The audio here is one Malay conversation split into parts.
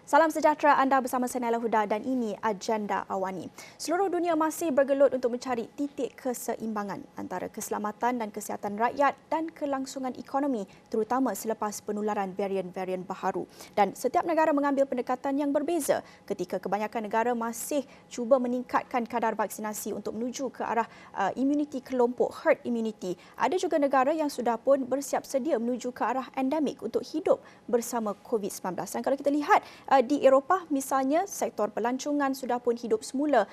Salam sejahtera, anda bersama saya Naila Huda dan ini Agenda Awani. Seluruh dunia masih bergelut untuk mencari titik keseimbangan antara keselamatan dan kesihatan rakyat dan kelangsungan ekonomi terutama selepas penularan varian-varian baharu. Dan setiap negara mengambil pendekatan yang berbeza ketika kebanyakan negara masih cuba meningkatkan kadar vaksinasi untuk menuju ke arah immunity kelompok, herd immunity. Ada juga negara yang sudah pun bersiap sedia menuju ke arah endemik untuk hidup bersama COVID-19. Dan kalau kita lihat di Eropah misalnya, sektor pelancongan sudah pun hidup semula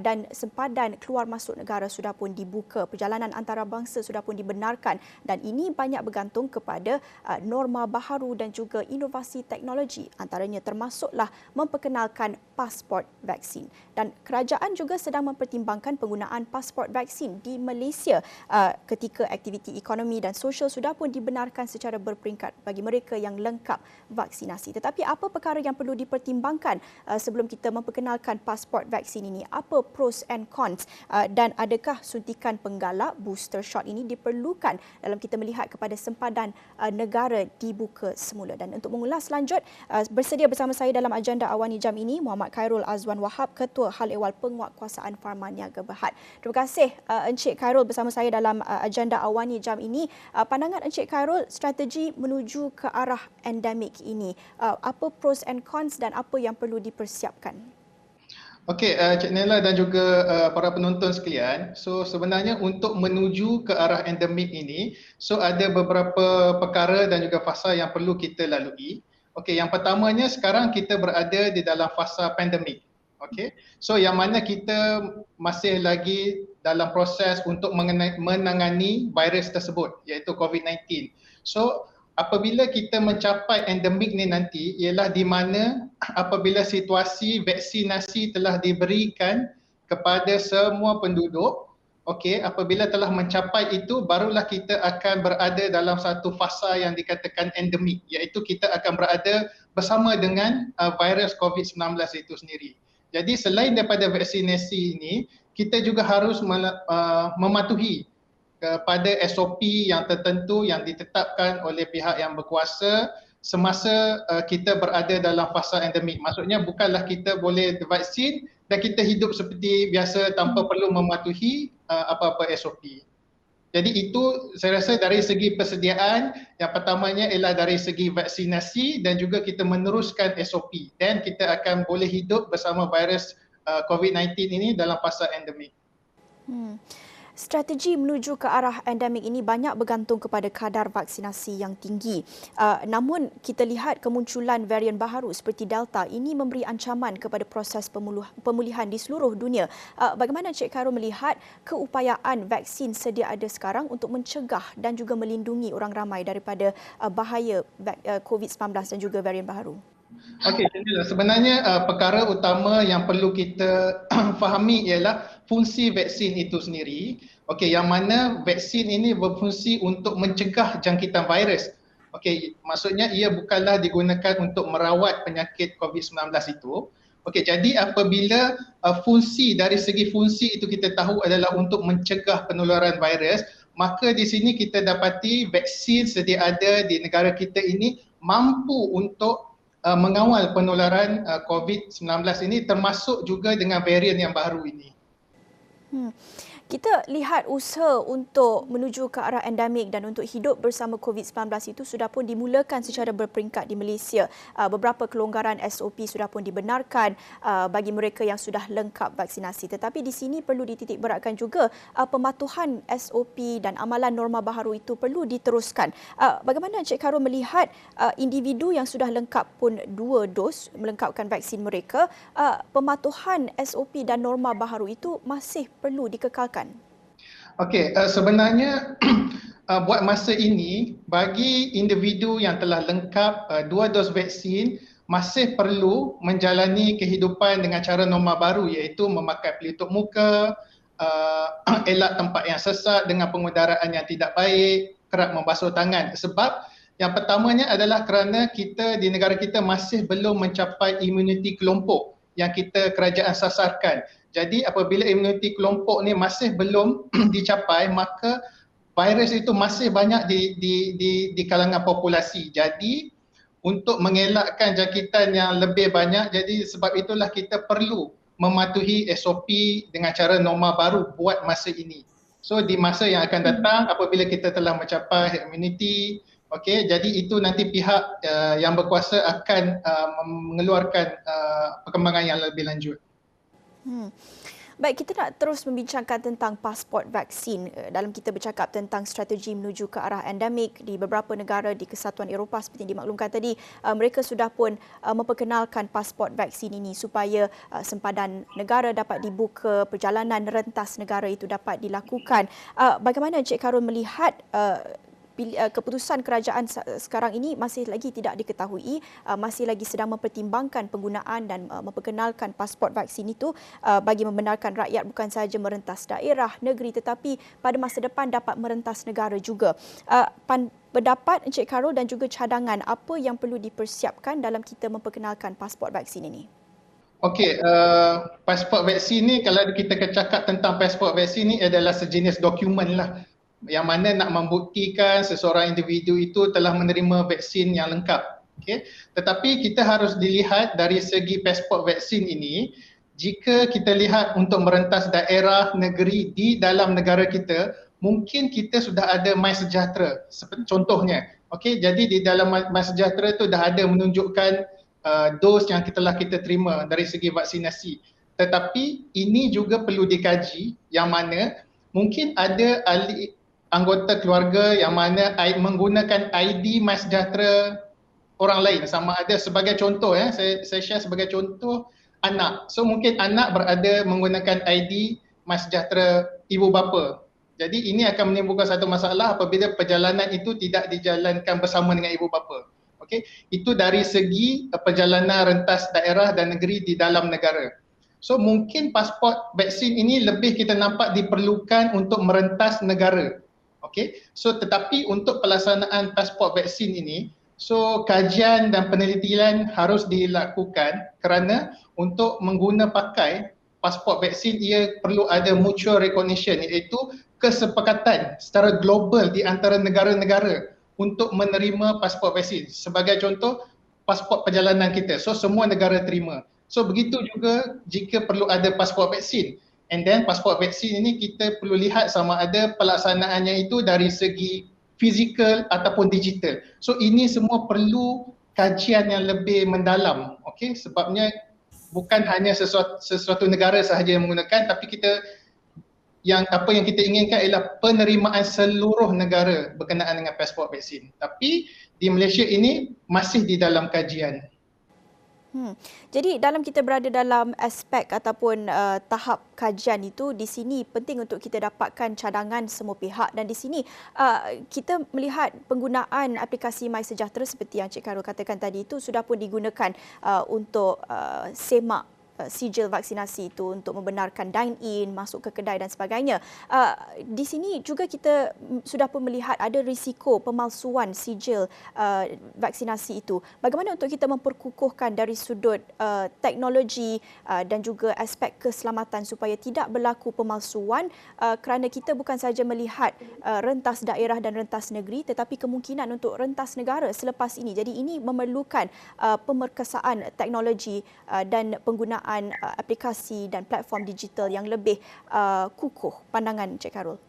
dan sempadan keluar masuk negara sudah pun dibuka. Perjalanan antarabangsa sudah pun dibenarkan dan ini banyak bergantung kepada norma baharu dan juga inovasi teknologi. Antaranya termasuklah memperkenalkan pasport vaksin. Dan kerajaan juga sedang mempertimbangkan penggunaan pasport vaksin di Malaysia ketika aktiviti ekonomi dan sosial sudah pun dibenarkan secara berperingkat bagi mereka yang lengkap vaksinasi. Tetapi apa perkara yang perlu dipertimbangkan sebelum kita memperkenalkan pasport vaksin ini? Apa pros and cons dan adakah suntikan penggalak booster shot ini diperlukan dalam kita melihat kepada sempadan negara dibuka semula? Dan untuk mengulas lanjut, bersedia bersama saya dalam agenda Awani jam ini Muhammad Khairul Azwan Wahab, Ketua Hal Ehwal Penguatkuasaan Farma Niaga Berhad. Terima kasih Encik Khairul bersama saya dalam agenda Awani jam ini. Pandangan Encik Khairul, strategi menuju ke arah endemik ini, apa pros and cons dan apa yang perlu dipersiapkan? Okey, Cik Nela dan juga para penonton sekalian. So sebenarnya untuk menuju ke arah endemik ini, so ada beberapa perkara dan juga fasa yang perlu kita lalui. Okey, yang pertamanya sekarang kita berada di dalam fasa pandemik. Okey. So yang mana kita masih lagi dalam proses untuk menangani virus tersebut iaitu COVID-19. So apabila kita mencapai endemik ni nanti ialah di mana apabila situasi vaksinasi telah diberikan kepada semua penduduk, okey, apabila telah mencapai itu barulah kita akan berada dalam satu fasa yang dikatakan endemik, iaitu kita akan berada bersama dengan virus COVID-19 itu sendiri. Jadi selain daripada vaksinasi ini, kita juga harus mematuhi kepada SOP yang tertentu yang ditetapkan oleh pihak yang berkuasa semasa kita berada dalam fasa endemik. Maksudnya bukanlah kita boleh divaksin dan kita hidup seperti biasa tanpa perlu mematuhi apa-apa SOP. Jadi itu saya rasa dari segi persediaan, yang pertamanya ialah dari segi vaksinasi dan juga kita meneruskan SOP dan kita akan boleh hidup bersama virus COVID-19 ini dalam fasa endemik. Strategi menuju ke arah endemik ini banyak bergantung kepada kadar vaksinasi yang tinggi. Namun kita lihat kemunculan varian baharu seperti Delta ini memberi ancaman kepada proses pemulihan di seluruh dunia. Bagaimana Cik Khairul melihat keupayaan vaksin sedia ada sekarang untuk mencegah dan juga melindungi orang ramai daripada bahaya COVID-19 dan juga varian baharu? Okey, sebenarnya perkara utama yang perlu kita fahami ialah fungsi vaksin itu sendiri. Okey, yang mana vaksin ini berfungsi untuk mencegah jangkitan virus. Okey, maksudnya ia bukanlah digunakan untuk merawat penyakit COVID-19 itu. Okey, jadi apabila fungsi dari segi fungsi itu kita tahu adalah untuk mencegah penularan virus, maka di sini kita dapati vaksin sedia ada di negara kita ini mampu untuk mengawal penularan COVID-19 ini termasuk juga dengan varian yang baru ini. Kita lihat usaha untuk menuju ke arah endemik dan untuk hidup bersama COVID-19 itu sudah pun dimulakan secara berperingkat di Malaysia. Beberapa kelonggaran SOP sudah pun dibenarkan bagi mereka yang sudah lengkap vaksinasi. Tetapi di sini perlu dititik beratkan juga pematuhan SOP dan amalan norma baharu itu perlu diteruskan. Bagaimana Encik Khairul melihat individu yang sudah lengkap pun 2 dos melengkapkan vaksin mereka, pematuhan SOP dan norma baharu itu masih perlu dikekalkan? Okey, sebenarnya buat masa ini bagi individu yang telah lengkap 2 dos vaksin masih perlu menjalani kehidupan dengan cara norma baru iaitu memakai pelitup muka, elak tempat yang sesak dengan pengudaraan yang tidak baik, kerap membasuh tangan. Sebab yang pertamanya adalah kerana kita di negara kita masih belum mencapai imuniti kelompok yang kita kerajaan sasarkan. Jadi apabila imuniti kelompok ni masih belum dicapai, maka virus itu masih banyak di kalangan populasi. Jadi untuk mengelakkan jangkitan yang lebih banyak. Jadi sebab itulah kita perlu mematuhi SOP dengan cara norma baru buat masa ini. So di masa yang akan datang apabila kita telah mencapai herd immunity, okey, jadi itu nanti pihak yang berkuasa akan mengeluarkan perkembangan yang lebih lanjut. Baik, kita nak terus membincangkan tentang pasport vaksin dalam kita bercakap tentang strategi menuju ke arah endemik di beberapa negara di Kesatuan Eropah seperti yang dimaklumkan tadi. Mereka sudah pun memperkenalkan pasport vaksin ini supaya sempadan negara dapat dibuka, perjalanan rentas negara itu dapat dilakukan. Bagaimana Encik Karul melihat keputusan kerajaan sekarang ini masih lagi tidak diketahui, masih lagi sedang mempertimbangkan penggunaan dan memperkenalkan pasport vaksin itu bagi membenarkan rakyat bukan sahaja merentas daerah, negeri tetapi pada masa depan dapat merentas negara juga. Pendapat Encik Karul dan juga cadangan apa yang perlu dipersiapkan dalam kita memperkenalkan pasport vaksin ini? Okey, pasport vaksin ni kalau kita cakap tentang pasport vaksin ni adalah sejenis dokumen lah yang mana nak membuktikan seseorang individu itu telah menerima vaksin yang lengkap. Okay. Tetapi kita harus dilihat dari segi pasport vaksin ini, jika kita lihat untuk merentas daerah, negeri di dalam negara kita, mungkin kita sudah ada MySejahtera contohnya. Okay. Jadi di dalam MySejahtera itu dah ada menunjukkan dos yang telah kita terima dari segi vaksinasi. Tetapi ini juga perlu dikaji yang mana mungkin ada anggota keluarga yang mana menggunakan ID MySejahtera orang lain, sama ada sebagai contoh saya share sebagai contoh anak. So mungkin anak berada menggunakan ID MySejahtera ibu bapa. Jadi ini akan menimbulkan satu masalah apabila perjalanan itu tidak dijalankan bersama dengan ibu bapa. Okey, itu dari segi perjalanan rentas daerah dan negeri di dalam negara. So mungkin pasport vaksin ini lebih kita nampak diperlukan untuk merentas negara. Okey, so tetapi untuk pelaksanaan pasport vaksin ini, so kajian dan penelitian harus dilakukan kerana untuk mengguna pakai pasport vaksin ia perlu ada mutual recognition, iaitu kesepakatan secara global di antara negara-negara untuk menerima pasport vaksin. Sebagai contoh, pasport perjalanan kita, so semua negara terima. So begitu juga jika perlu ada pasport vaksin. And then pasport vaksin ini kita perlu lihat sama ada pelaksanaannya itu dari segi fizikal ataupun digital. So ini semua perlu kajian yang lebih mendalam. Okey, sebabnya bukan hanya sesuatu negara sahaja yang menggunakan, tapi apa yang kita inginkan ialah penerimaan seluruh negara berkenaan dengan pasport vaksin. Tapi di Malaysia ini masih di dalam kajian. Jadi dalam kita berada dalam aspek ataupun tahap kajian itu, di sini penting untuk kita dapatkan cadangan semua pihak dan di sini kita melihat penggunaan aplikasi MySejahtera seperti yang Cik Karul katakan tadi itu sudah pun digunakan untuk semak sijil vaksinasi itu untuk membenarkan dine-in, masuk ke kedai dan sebagainya. Di sini juga kita sudah pun melihat ada risiko pemalsuan sijil vaksinasi itu. Bagaimana untuk kita memperkukuhkan dari sudut teknologi dan juga aspek keselamatan supaya tidak berlaku pemalsuan kerana kita bukan sahaja melihat rentas daerah dan rentas negeri tetapi kemungkinan untuk rentas negara selepas ini. Jadi ini memerlukan pemerkasaan teknologi dan penggunaan aplikasi dan platform digital yang lebih kukuh. Pandangan Cik Karul.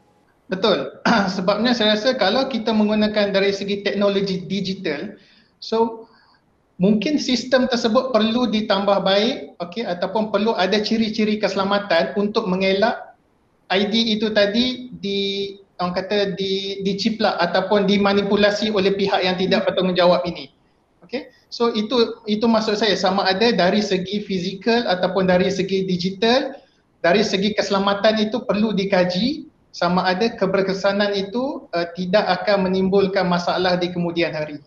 Betul. Sebabnya saya rasa kalau kita menggunakan dari segi teknologi digital, so mungkin sistem tersebut perlu ditambah baik, okey, ataupun perlu ada ciri-ciri keselamatan untuk mengelak ID itu tadi diciplak ataupun dimanipulasi oleh pihak yang tidak bertanggungjawab ini. Okay. So itu maksud saya, sama ada dari segi fizikal ataupun dari segi digital, dari segi keselamatan itu perlu dikaji sama ada keberkesanan itu tidak akan menimbulkan masalah di kemudian hari.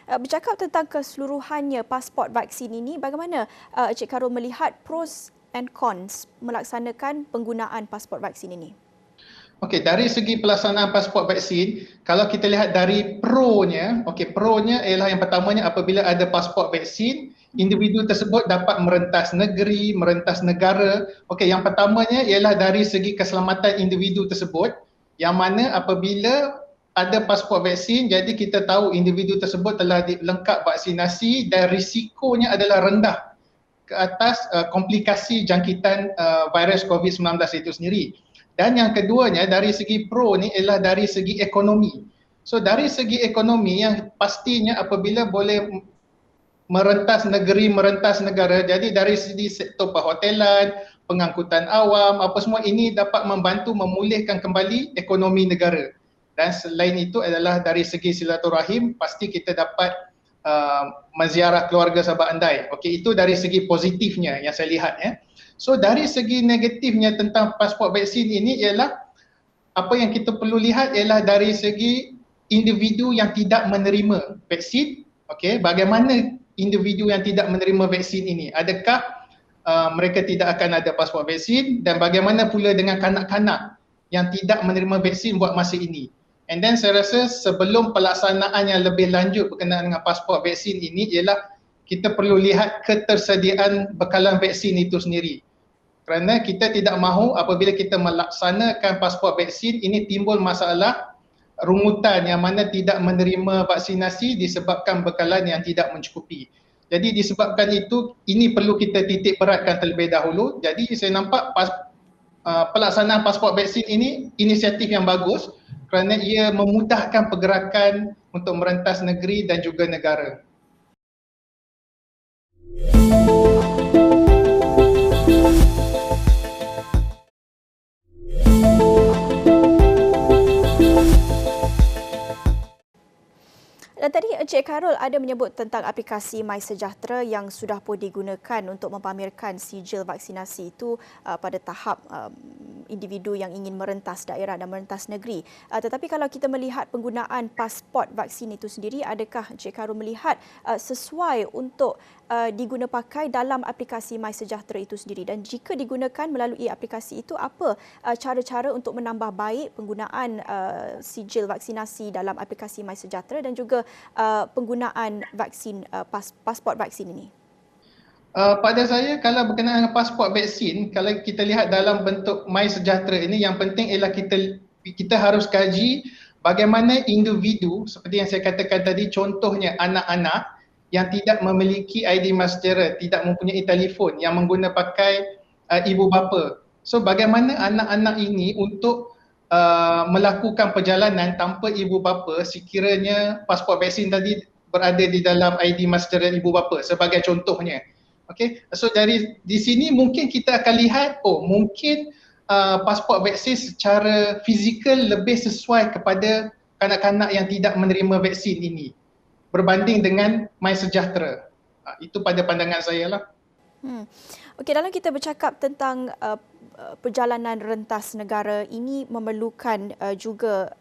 Bercakap tentang keseluruhannya pasport vaksin ini, bagaimana Cik Karul melihat pros and cons melaksanakan penggunaan pasport vaksin ini? Okey, dari segi pelaksanaan pasport vaksin, kalau kita lihat dari pro-nya, pro-nya ialah yang pertamanya apabila ada pasport vaksin, individu tersebut dapat merentas negeri, merentas negara. Okey, yang pertamanya ialah dari segi keselamatan individu tersebut, yang mana apabila ada pasport vaksin, jadi kita tahu individu tersebut telah lengkap vaksinasi dan risikonya adalah rendah ke atas komplikasi jangkitan virus COVID-19 itu sendiri. Dan yang keduanya dari segi pro ni ialah dari segi ekonomi. So dari segi ekonomi yang pastinya apabila boleh merentas negeri, merentas negara, jadi dari segi sektor perhotelan, pengangkutan awam, apa semua ini dapat membantu memulihkan kembali ekonomi negara. Dan selain itu adalah dari segi silaturahim, pasti kita dapat menziarah keluarga sahabat andai. Okey, itu dari segi positifnya yang saya lihat ya. So dari segi negatifnya tentang pasport vaksin ini ialah apa yang kita perlu lihat ialah dari segi individu yang tidak menerima vaksin. Okey, bagaimana individu yang tidak menerima vaksin ini? Adakah mereka tidak akan ada pasport vaksin, dan bagaimana pula dengan kanak-kanak yang tidak menerima vaksin buat masa ini? And then saya rasa sebelum pelaksanaan yang lebih lanjut berkenaan dengan pasport vaksin ini ialah kita perlu lihat ketersediaan bekalan vaksin itu sendiri. Kerana kita tidak mahu apabila kita melaksanakan pasport vaksin ini timbul masalah rungutan yang mana tidak menerima vaksinasi disebabkan bekalan yang tidak mencukupi. Jadi disebabkan itu, ini perlu kita titik beratkan terlebih dahulu. Jadi saya nampak pelaksanaan pasport vaksin ini inisiatif yang bagus kerana ia memudahkan pergerakan untuk merentas negeri dan juga negara. Dan tadi Encik Khairul ada menyebut tentang aplikasi MySejahtera yang sudah pun digunakan untuk mempamerkan sijil vaksinasi itu pada tahap individu yang ingin merentas daerah dan merentas negeri. Tetapi kalau kita melihat penggunaan pasport vaksin itu sendiri, adakah Encik Khairul melihat sesuai untuk diguna pakai dalam aplikasi MySejahtera itu sendiri? Dan jika digunakan melalui aplikasi itu, apa cara-cara untuk menambah baik penggunaan sijil vaksinasi dalam aplikasi MySejahtera dan juga penggunaan vaksin pasport vaksin ini? Pada saya, kalau berkenaan dengan pasport vaksin, kalau kita lihat dalam bentuk MySejahtera ini, yang penting ialah kita harus kaji bagaimana individu seperti yang saya katakan tadi, contohnya anak-anak yang tidak memiliki ID MySejahtera, tidak mempunyai telefon, yang menggunakan pakai ibu bapa. So bagaimana anak-anak ini untuk melakukan perjalanan tanpa ibu bapa sekiranya pasport vaksin tadi berada di dalam ID MySejahtera ibu bapa sebagai contohnya. Okey, so dari di sini mungkin kita akan lihat mungkin pasport vaksin secara fizikal lebih sesuai kepada kanak-kanak yang tidak menerima vaksin ini berbanding dengan MySejahtera. Itu pada pandangan saya lah. Okey, dalam kita bercakap tentang perjalanan rentas negara ini memerlukan juga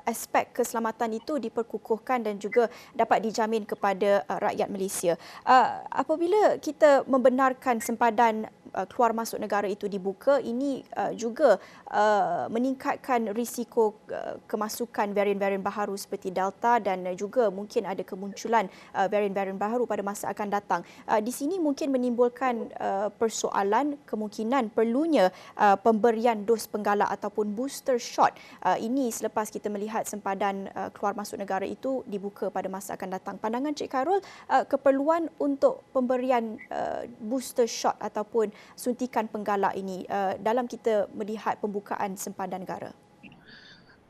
aspek keselamatan itu diperkukuhkan dan juga dapat dijamin kepada rakyat Malaysia. Apabila kita membenarkan sempadan keluar masuk negara itu dibuka, ini juga meningkatkan risiko kemasukan varian-varian baharu seperti Delta dan juga mungkin ada kemunculan varian-varian baharu pada masa akan datang. Di sini mungkin menimbulkan persoalan kemungkinan perlunya pemberian dos penggalak ataupun booster shot. Ini selepas kita melihat sempadan keluar masuk negara itu dibuka pada masa akan datang. Pandangan Cik Khairul, keperluan untuk pemberian booster shot ataupun suntikan penggalak ini dalam kita melihat pembukaan sempadan negara.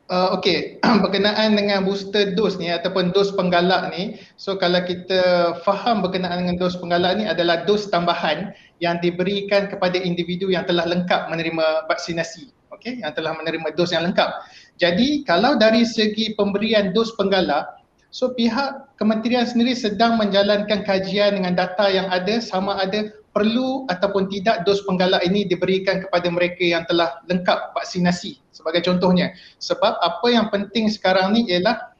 Okey, berkenaan dengan booster dose ni ataupun dos penggalak ni, so kalau kita faham berkenaan dengan dos penggalak ni adalah dos tambahan yang diberikan kepada individu yang telah lengkap menerima vaksinasi, okey, yang telah menerima dos yang lengkap. Jadi kalau dari segi pemberian dos penggalak, so pihak kementerian sendiri sedang menjalankan kajian dengan data yang ada sama ada perlu ataupun tidak dos penggalak ini diberikan kepada mereka yang telah lengkap vaksinasi sebagai contohnya. Sebab apa yang penting sekarang ni ialah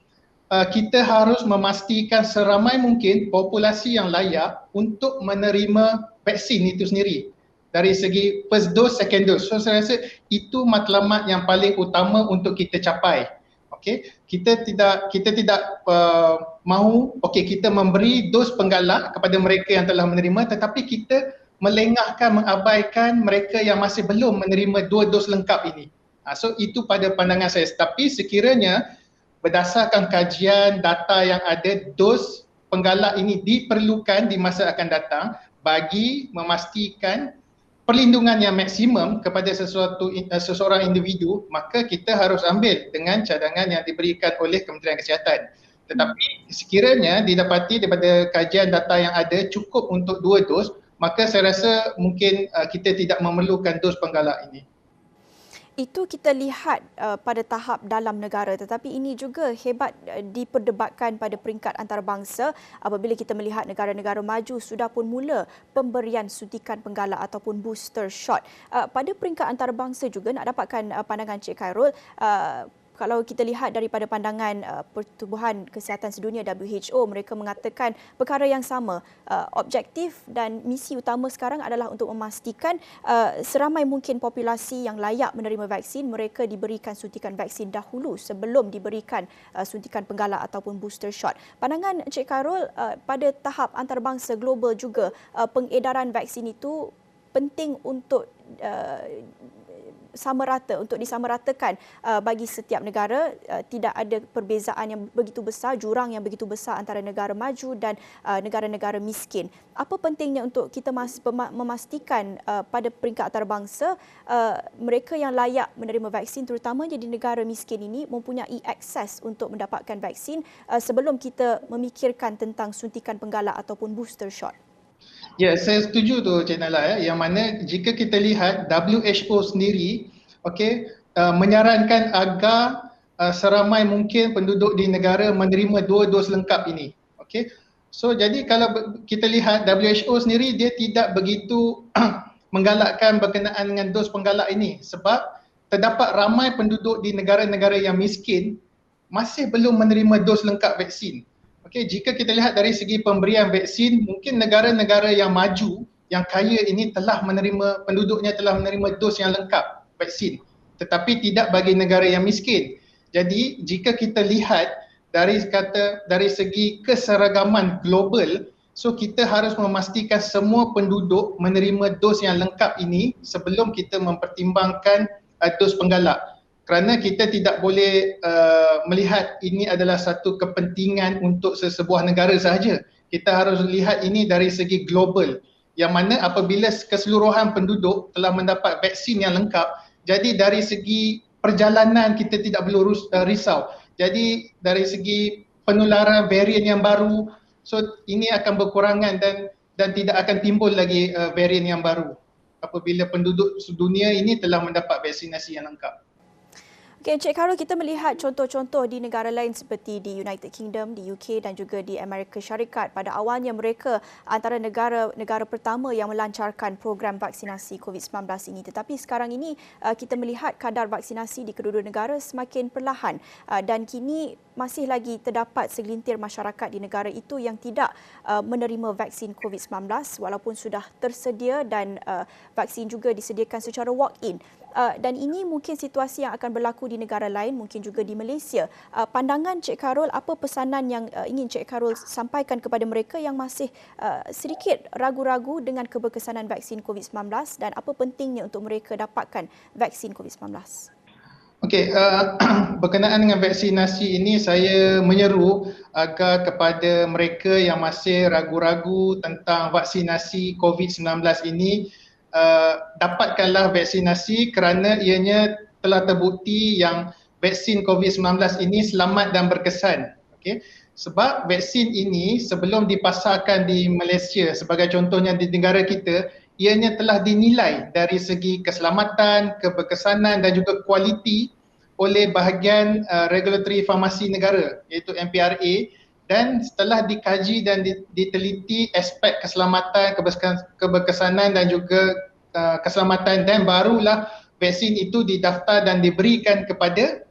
kita harus memastikan seramai mungkin populasi yang layak untuk menerima vaksin itu sendiri dari segi first dose, second dose. So saya rasa itu matlamat yang paling utama untuk kita capai. Okey, kita tidak mahu kita memberi dos penggalak kepada mereka yang telah menerima, tetapi kita melengahkan, mengabaikan mereka yang masih belum menerima dua dos lengkap ini. So itu pada pandangan saya. Tapi sekiranya berdasarkan kajian data yang ada, dos penggalak ini diperlukan di masa akan datang bagi memastikan perlindungan yang maksimum kepada seseorang individu, maka kita harus ambil dengan cadangan yang diberikan oleh Kementerian Kesihatan. Tetapi sekiranya didapati daripada kajian data yang ada cukup untuk 2 dos, maka saya rasa mungkin kita tidak memerlukan dos penggalak ini. Itu kita lihat pada tahap dalam negara, tetapi ini juga hebat diperdebatkan pada peringkat antarabangsa apabila kita melihat negara-negara maju sudah pun mula pemberian suntikan penggalak ataupun booster shot. Pada peringkat antarabangsa juga nak dapatkan pandangan Cik Khairul, kalau kita lihat daripada pandangan Pertubuhan Kesihatan Sedunia WHO, mereka mengatakan perkara yang sama. Objektif dan misi utama sekarang adalah untuk memastikan seramai mungkin populasi yang layak menerima vaksin, mereka diberikan suntikan vaksin dahulu sebelum diberikan suntikan penggalak ataupun booster shot. Pandangan Encik Khairul, pada tahap antarabangsa global juga, pengedaran vaksin itu penting untuk sama rata, untuk disamaratakan bagi setiap negara. Tidak ada perbezaan yang begitu besar, jurang yang begitu besar antara negara maju dan negara-negara miskin. Apa pentingnya untuk kita memastikan pada peringkat antarabangsa mereka yang layak menerima vaksin, terutamanya di negara miskin ini, mempunyai akses untuk mendapatkan vaksin sebelum kita memikirkan tentang suntikan penggalak ataupun booster shot? Ya, saya setuju tu Cik Nala, yang mana jika kita lihat WHO sendiri menyarankan agar seramai mungkin penduduk di negara menerima 2 dos lengkap ini. Okey. So jadi kalau kita lihat WHO sendiri, dia tidak begitu menggalakkan berkenaan dengan dos penggalak ini sebab terdapat ramai penduduk di negara-negara yang miskin masih belum menerima dos lengkap vaksin. Okey, jika kita lihat dari segi pemberian vaksin, mungkin negara-negara yang maju, yang kaya ini telah menerima, penduduknya telah menerima dos yang lengkap vaksin, tetapi tidak bagi negara yang miskin. Jadi jika kita lihat dari segi keseragaman global, so kita harus memastikan semua penduduk menerima dos yang lengkap ini sebelum kita mempertimbangkan dos penggalak. Kerana kita tidak boleh melihat ini adalah satu kepentingan untuk sesebuah negara sahaja. Kita harus lihat ini dari segi global, yang mana apabila keseluruhan penduduk telah mendapat vaksin yang lengkap, jadi dari segi perjalanan kita tidak perlu risau. Jadi dari segi penularan varian yang baru, so ini akan berkurangan dan tidak akan timbul lagi varian yang baru apabila penduduk dunia ini telah mendapat vaksinasi yang lengkap. Okay, Encik Khairul, kita melihat contoh-contoh di negara lain seperti di United Kingdom, di UK dan juga di Amerika Syarikat. Pada awalnya mereka antara negara pertama yang melancarkan program vaksinasi COVID-19 ini. Tetapi sekarang ini kita melihat kadar vaksinasi di kedua-dua negara semakin perlahan dan kini masih lagi terdapat segelintir masyarakat di negara itu yang tidak menerima vaksin COVID-19 walaupun sudah tersedia dan vaksin juga disediakan secara walk-in. Dan ini mungkin situasi yang akan berlaku di negara lain, mungkin juga di Malaysia. Pandangan Cik Khairul, apa pesanan yang ingin Cik Khairul sampaikan kepada mereka yang masih sedikit ragu-ragu dengan keberkesanan vaksin COVID-19 dan apa pentingnya untuk mereka dapatkan vaksin COVID-19? Okey, berkenaan dengan vaksinasi ini, saya menyeru agar kepada mereka yang masih ragu-ragu tentang vaksinasi COVID-19 ini, dapatkanlah vaksinasi kerana ianya telah terbukti yang vaksin COVID-19 ini selamat dan berkesan. Okey, sebab vaksin ini sebelum dipasarkan di Malaysia sebagai contohnya di negara kita, ianya telah dinilai dari segi keselamatan, keberkesanan dan juga kualiti oleh bahagian regulatory farmasi negara iaitu MPRA, dan setelah dikaji dan diteliti aspek keselamatan, keberkesanan dan juga keselamatan, dan barulah vaksin itu didaftar dan diberikan kepada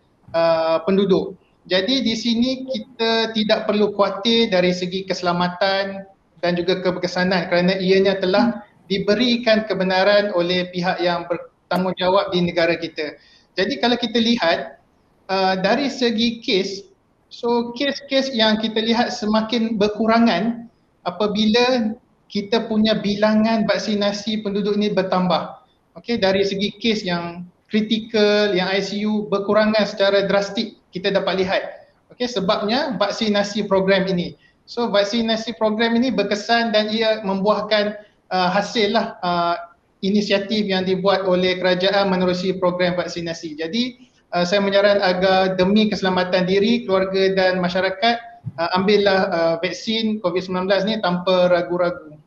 penduduk. Jadi di sini kita tidak perlu khawatir dari segi keselamatan dan juga keberkesanan kerana ianya telah diberikan kebenaran oleh pihak yang bertanggungjawab di negara kita. Jadi kalau kita lihat dari segi kes, so kes-kes yang kita lihat semakin berkurangan apabila kita punya bilangan vaksinasi penduduk ini bertambah. Okey, dari segi kes yang kritikal, yang ICU berkurangan secara drastik kita dapat lihat. Okey, sebabnya vaksinasi program ini. So vaksinasi program ini berkesan dan ia membuahkan hasil lah inisiatif yang dibuat oleh kerajaan menerusi program vaksinasi. Jadi saya menyarankan agar demi keselamatan diri, keluarga dan masyarakat ambillah vaksin COVID-19 ni tanpa ragu-ragu.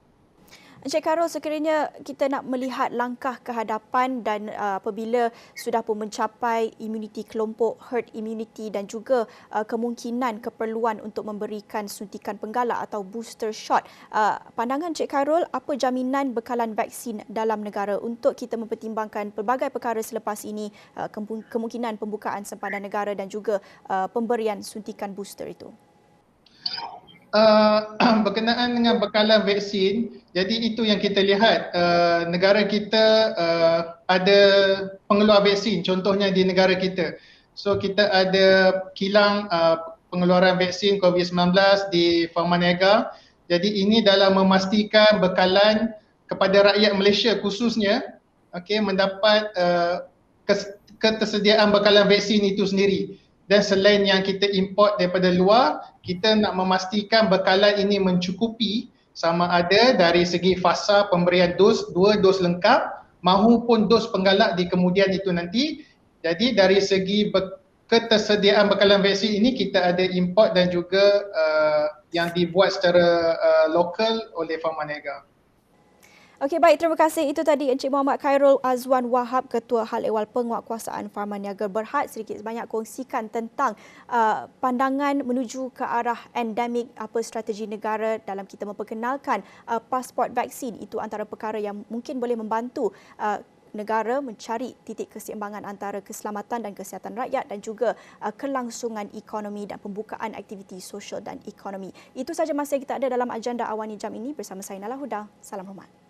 Encik Karol, sekiranya kita nak melihat langkah ke hadapan dan apabila sudah pun mencapai imuniti kelompok, herd immunity dan juga kemungkinan keperluan untuk memberikan suntikan penggalak atau booster shot, pandangan Encik Karol, apa jaminan bekalan vaksin dalam negara untuk kita mempertimbangkan pelbagai perkara selepas ini, kemungkinan pembukaan sempadan negara dan juga pemberian suntikan booster itu? Berkenaan dengan bekalan vaksin, jadi itu yang kita lihat, negara kita ada pengeluar vaksin, contohnya di negara kita. So kita ada kilang pengeluaran vaksin COVID-19 di Pharmaniaga. Jadi ini dalam memastikan bekalan kepada rakyat Malaysia khususnya mendapat ketersediaan bekalan vaksin itu sendiri. Dan selain yang kita import daripada luar, kita nak memastikan bekalan ini mencukupi sama ada dari segi fasa pemberian dos, 2 dos lengkap mahupun dos penggalak di kemudian itu nanti. Jadi dari segi ketersediaan bekalan vaksin ini kita ada import dan juga yang dibuat secara lokal oleh Pharmaniaga. Okey, baik, terima kasih. Itu tadi Encik Muhammad Khairul Azwan Wahab, Ketua Hal Ehwal Penguatkuasaan Pharmaniaga Berhad, sedikit sebanyak kongsikan tentang pandangan menuju ke arah endemik, apa strategi negara dalam kita memperkenalkan pasport vaksin. Itu antara perkara yang mungkin boleh membantu negara mencari titik keseimbangan antara keselamatan dan kesihatan rakyat dan juga kelangsungan ekonomi dan pembukaan aktiviti sosial dan ekonomi. Itu saja masa yang kita ada dalam agenda Awani jam ini bersama saya Nala Huda. Salam hormat.